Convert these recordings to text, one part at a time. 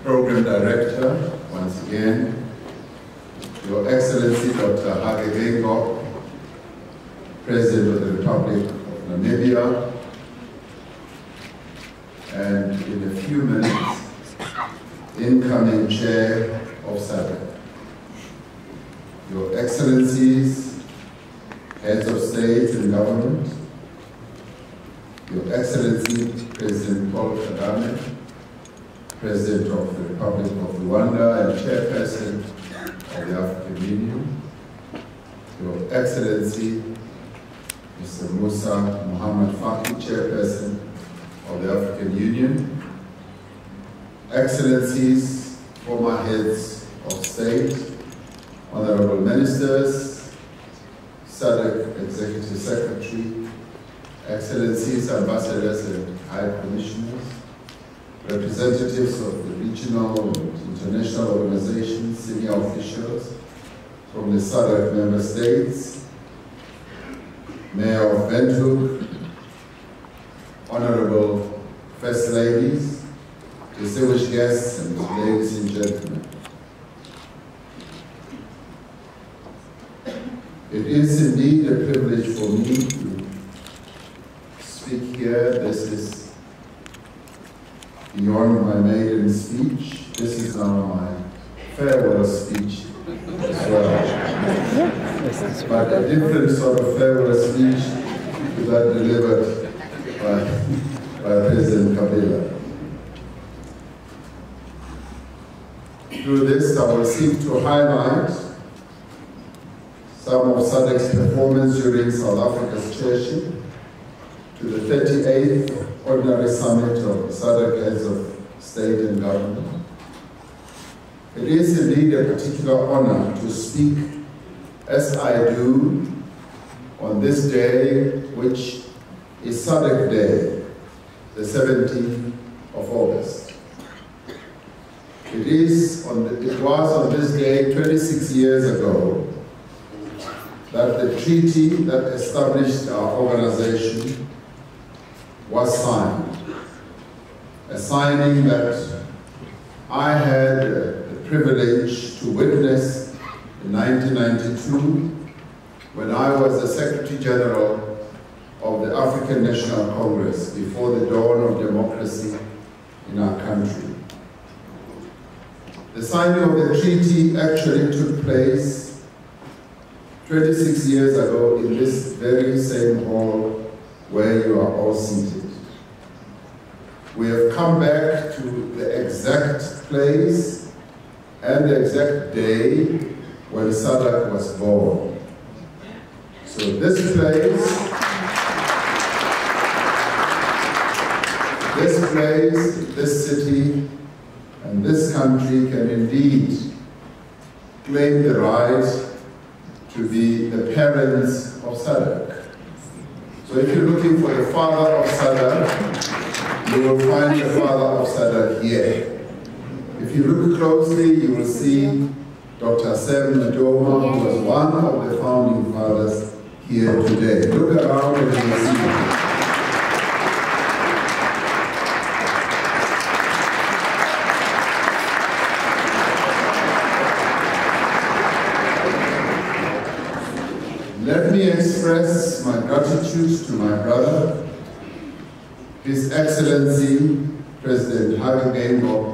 Program Director, once again, Your Excellency Dr. Hage Geingob, President of the Republic of Namibia, and in a few minutes, incoming Chair of Sadc. Your Excellencies, Heads of State and Government, Your Excellency President Paul Kagame, President of the Republic of Rwanda and Chairperson of the African Union, Your Excellency Mr. Musa Muhammad Faki, Chairperson of the African Union, Excellencies, former Heads of State, Honorable Ministers, Sadc Executive Secretary, Excellencies, Ambassadors and High Commissioners, representatives of the regional and international organizations, senior officials from the Sadc member states, Mayor of Windhoek, Honorable First Ladies, distinguished guests, and ladies and gentlemen. It is indeed a privilege for me to speak here. This is beyond my maiden speech. This is now my farewell speech as well. But a different sort of farewell speech to that delivered by President Kabila. Through this, I will seek to highlight some of Sadc's performance during South Africa's chairship to the 38th Ordinary Summit of Sadc Heads of State and Government. It is indeed a particular honor to speak as I do on this day, which is Sadc Day, the 17th of August. It was on this day 26 years ago that the treaty that established our organization was signed. A signing that I had the privilege to witness in 1992 when I was the Secretary General of the African National Congress before the dawn of democracy in our country. The signing of the treaty actually took place 26 years ago in this very same hall where you are all seated. We have come back to the exact place and the exact day when Sadc was born. So this place, this city, and this country can indeed claim the right to be the parents of Sadc. So if you're looking for the father of Sadc, you will find the father of Sadc here. If you look closely, you will see Dr. Sam Madoma, who was one of the founding fathers here today. Look around and you will see him. Let me express my gratitude to my brother, His Excellency President Hage Geingob,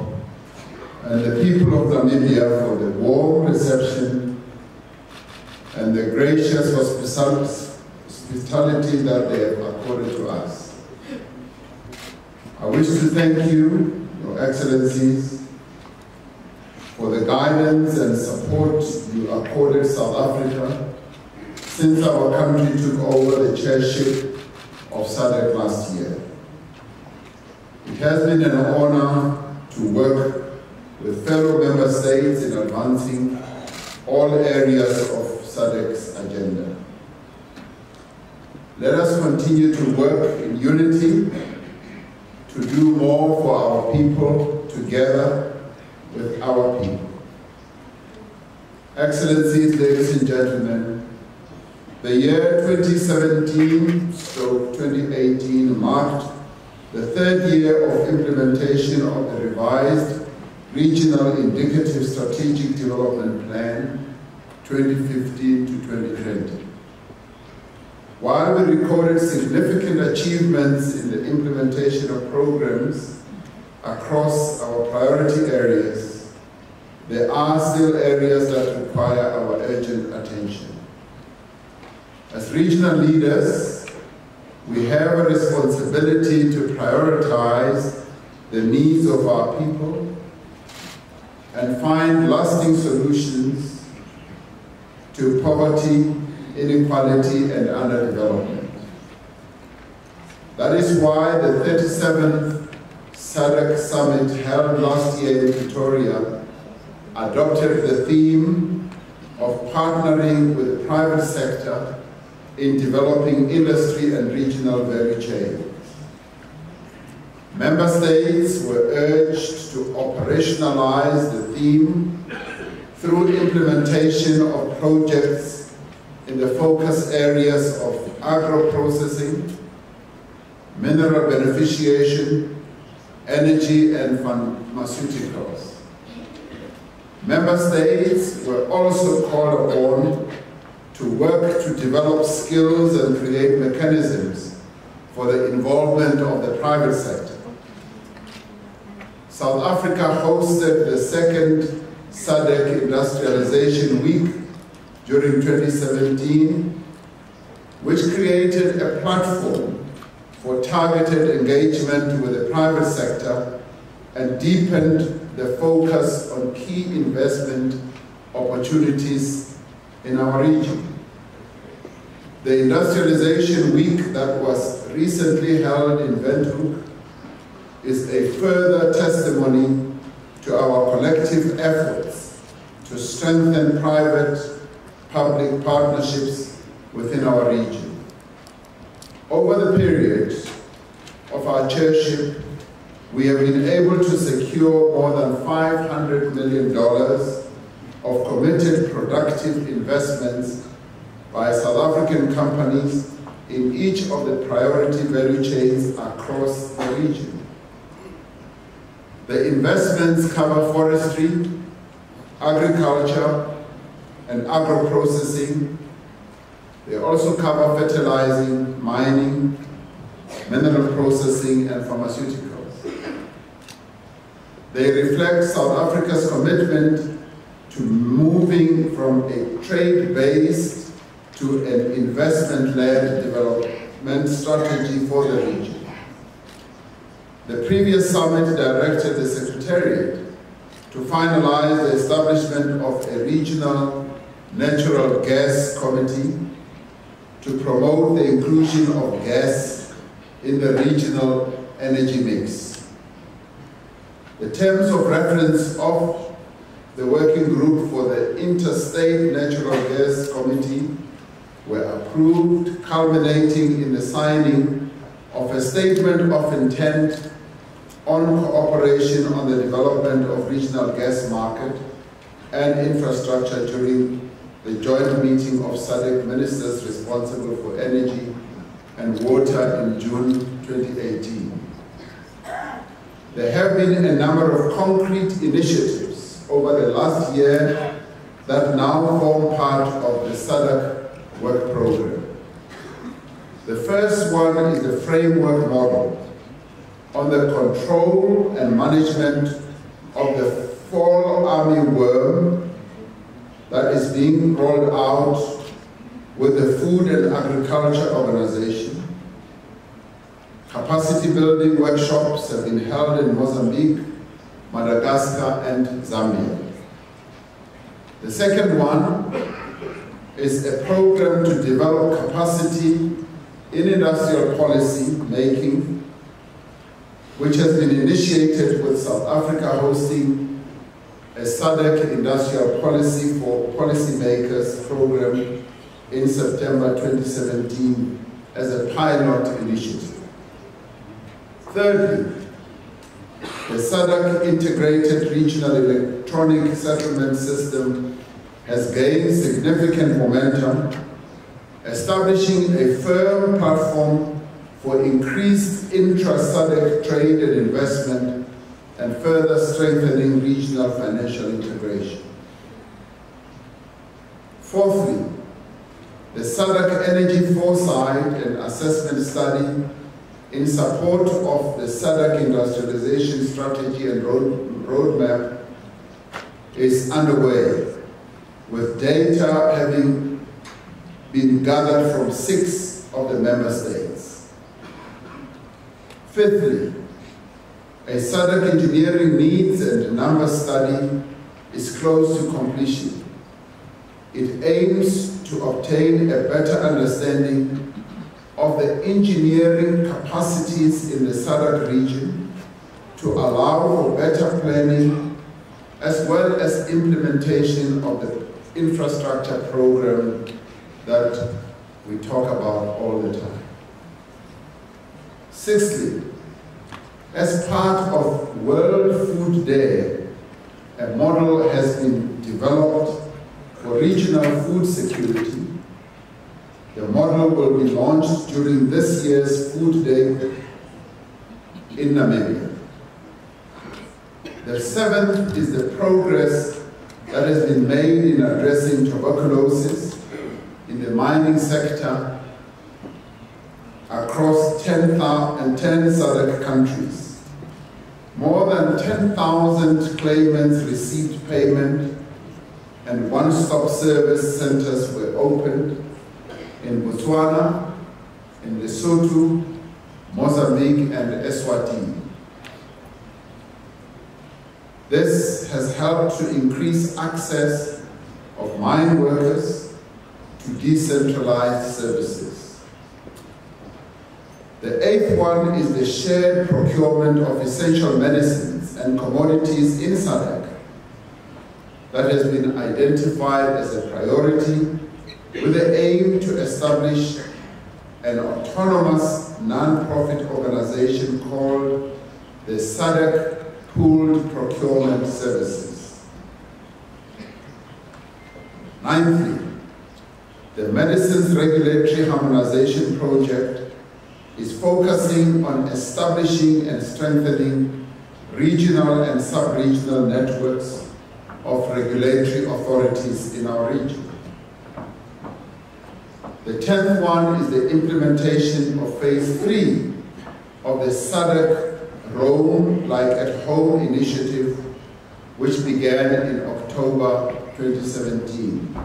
and the people of Namibia for the warm reception and the gracious hospitality that they have accorded to us. I wish to thank you, Your Excellencies, for the guidance and support you accorded South Africa since our country took over the chairship of Sadc last year. It has been an honor to work with fellow member states in advancing all areas of Sadc's agenda. Let us continue to work in unity to do more for our people together with our people. Excellencies, ladies and gentlemen, the year 2017-2018 marked the third year of implementation of the revised Regional Indicative Strategic Development Plan 2015 to 2020. While we recorded significant achievements in the implementation of programs across our priority areas, there are still areas that require our urgent attention. As regional leaders, we have a responsibility to prioritize the needs of our people and find lasting solutions to poverty, inequality, and underdevelopment. That is why the 37th Sadc Summit held last year in Pretoria adopted the theme of partnering with the private sector in developing industry and regional value chains. Member states were urged to operationalize the theme through implementation of projects in the focus areas of agro-processing, mineral beneficiation, energy, and pharmaceuticals. Member states were also called upon to work to develop skills and create mechanisms for the involvement of the private sector. South Africa hosted the second Sadc Industrialization Week during 2017, which created a platform for targeted engagement with the private sector and deepened the focus on key investment opportunities in our region. The Industrialization Week that was recently held in Windhoek is a further testimony to our collective efforts to strengthen private-public partnerships within our region. Over the period of our chairship, we have been able to secure more than $500 million of committed productive investments by South African companies in each of the priority value chains across the region. The investments cover forestry, agriculture, and agro-processing. They also cover fertilizing, mining, mineral processing, and pharmaceuticals. They reflect South Africa's commitment to moving from a trade-based to an investment-led development strategy for the region. The previous summit directed the Secretariat to finalize the establishment of a regional natural gas committee to promote the inclusion of gas in the regional energy mix. The terms of reference of the working group for the Interstate Natural Gas Committee were approved, culminating in the signing of a statement of intent on cooperation on the development of regional gas market and infrastructure during the joint meeting of Sadc ministers responsible for energy and water in June 2018. There have been a number of concrete initiatives over the last year that now form part of the Sadc work program. The first one is the framework model on the control and management of the fall armyworm that is being rolled out with the Food and Agriculture Organization. Capacity building workshops have been held in Mozambique, Madagascar, and Zambia. The second one is a program to develop capacity in industrial policy making, which has been initiated with South Africa hosting a Sadc Industrial Policy for Policymakers program in September 2017 as a pilot initiative. Thirdly, the Sadc Integrated Regional Electronic Settlement System has gained significant momentum, establishing a firm platform for increased intra-Sadc trade and investment and further strengthening regional financial integration. Fourthly, the SADC Energy Foresight and Assessment Study in support of the SADC Industrialization Strategy and Roadmap is underway, with data having been gathered from 6 of the member states. Fifthly, a SADC engineering needs and numbers study is close to completion. It aims to obtain a better understanding of the engineering capacities in the SADC region to allow for better planning as well as implementation of the infrastructure program that we talk about all the time. Sixthly, as part of World Food Day, a model has been developed for regional food security. The model will be launched during this year's Food Day in Namibia. The seventh is the progress that has been made in addressing tuberculosis in the mining sector across 10 SADC countries. More than 10,000 claimants received payment and one-stop service centers were opened in Botswana, in Lesotho, Mozambique, and Eswatini. This has helped to increase access of mine workers to decentralized services. The eighth one is the shared procurement of essential medicines and commodities in SADC that has been identified as a priority with the aim to establish an autonomous non-profit organization called the SADC Pooled Procurement Services. Ninthly, the Medicines Regulatory Harmonization Project is focusing on establishing and strengthening regional and sub-regional networks of regulatory authorities in our region. The 10th one is the implementation of Phase 3 of the SADC Roam Like at Home initiative, which began in October 2017.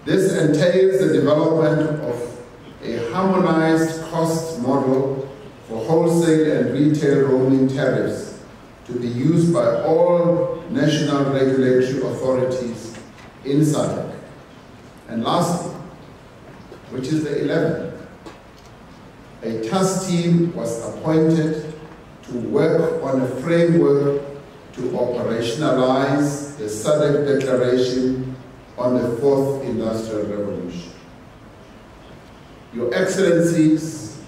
This entails the development of a harmonized cost model for wholesale and retail roaming tariffs to be used by all national regulatory authorities in SADC. And lastly, which is the 11th, a task team was appointed to work on a framework to operationalize the SADC Declaration on the 4th Industrial Revolution. Your Excellencies,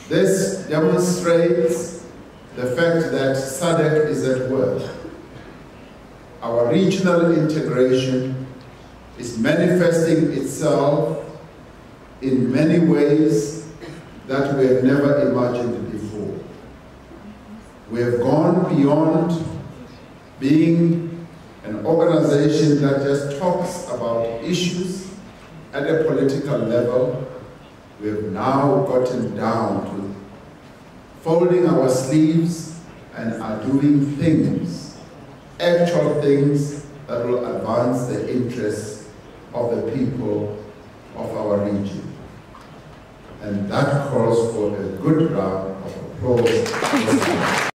this demonstrates the fact that SADC is at work. Our regional integration is manifesting itself in many ways that we have never imagined before. We have gone beyond being an organization that just talks about issues at a political level. We have now gotten down to folding our sleeves and are doing things, actual things that will advance the interests of the people of our region. And that calls for a good round of applause.